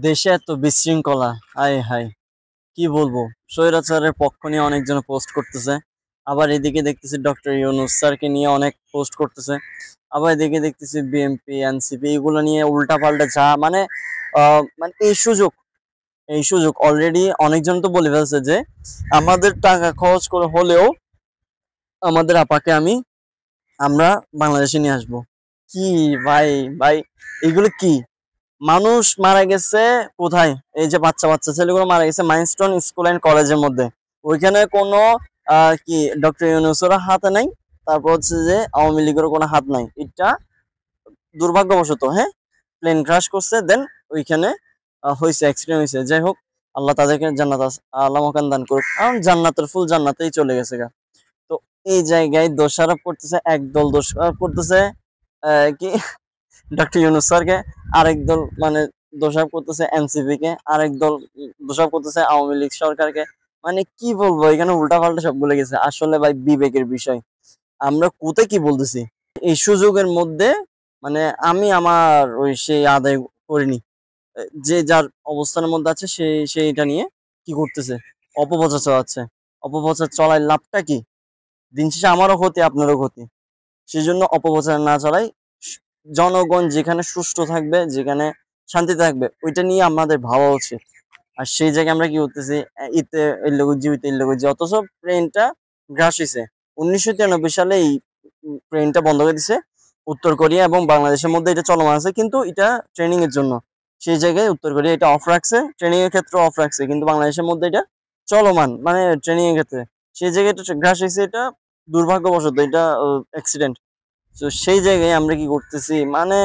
দেশে এত বিশৃঙ্খলা, হায় হায় কি বলবো। স্বৈরাচারের পক্ষ নিয়ে অনেকজন পোস্ট করতেছে, আবার এদিকে দেখতেছি ডক্টর ইউনূস স্যারকে নিয়ে অনেক পোস্ট করতেছে, আবার এদিকে দেখতেছি বিএনপি এনসিপি এগুলো নিয়ে উল্টা পাল্টা যা মানে মানে এই সুযোগ অলরেডি অনেকজন তো বলে ফেলছে যে আমাদের টাকা খরচ করে হলেও আমাদের আপাকে আমরা বাংলাদেশে নিয়ে আসবো। কি ভাই, ভাই এগুলো কি? মানুষ মারা গেছে কোথায়? এই যে বাচ্চা বাচ্চা ছেলেগুলো মারা গেছে মাইলস্টোন স্কুল এন্ড কলেজের মধ্যে। ওইখানে কোনো কি ডক্টর ইউনূসের হাতে নাই, তারপর হচ্ছে যে আওয়ামী লীগের কোনো হাত নাই। এটা দুর্ভাগ্যবশত, হ্যাঁ, প্লেন ক্রাশ করছে, দেন ওইখানে হয়েছে, অ্যাক্সিডেন্ট হয়েছে। যাই হোক, আল্লাহ তাদেরকে জান্নাত আল্লাহ মাকান দান করুক, কারণ জান্নাতের ফুল জান্নাতেই চলে গেছে গা। তো এই জায়গায় দোষারোপ করতেছে, একদল দোষারোপ করতেছে কি ডক্টর ইউনূস স্যারকে, আরেক দল মানে দোষারোপ করতেছে এনসিপি কে, আরেক দল দোষারোপ করতেছে আওয়ামী লীগ সরকারকে। মানে কি বলবো, এখানে উল্টা পাল্টা সব বলে গেছে। আসলে ভাই বিবেকের বিষয়, আমরা কোথায় কি বলতেছি এই সুযোগের মধ্যে। মানে আমি আমার ওই সেই আদায় করিনি, যে যার অবস্থানের মধ্যে আছে সেইটা নিয়ে কি করতেছে, অপপ্রচার চালাচ্ছে। অপপ্রচার চলায় লাভটা কি? দিন শেষে আমারও ক্ষতি, আপনারও ক্ষতি। সেই জন্য অপপ্রচার না চালাই, জনগণ যেখানে সুষ্ঠু থাকবে, যেখানে শান্তি থাকবে, ওইটা নিয়ে আমাদের ভাবা উচিত। আর সেই জায়গায় আমরা কি করতেছি, ইতে এর লোক জীবিত এর লোক, অথচ প্লেনটা গ্রাস হয়েছে 1993 সালে। এই প্লেনটা বন্ধ করে দিছে উত্তর কোরিয়া এবং বাংলাদেশের মধ্যে। এটা চলমান আছে কিন্তু এটা ট্রেনিং এর জন্য। সেই জায়গায় উত্তর কোরিয়া এটা অফ রাখছে, ট্রেনিং এর ক্ষেত্রে অফ রাখছে, কিন্তু বাংলাদেশের মধ্যে এটা চলমান, মানে ট্রেনিং এর ক্ষেত্রে। সেই জায়গায় এটা গ্রাস হয়েছে, এটা দুর্ভাগ্যবশত, এটা অ্যাক্সিডেন্ট। তো সেই জায়গায় আমরা কি করতেছি, মানে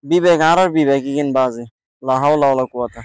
বিবেক আর বিবেকই কিন বাজে। লা হাওলা ওয়ালা কুওয়াতা।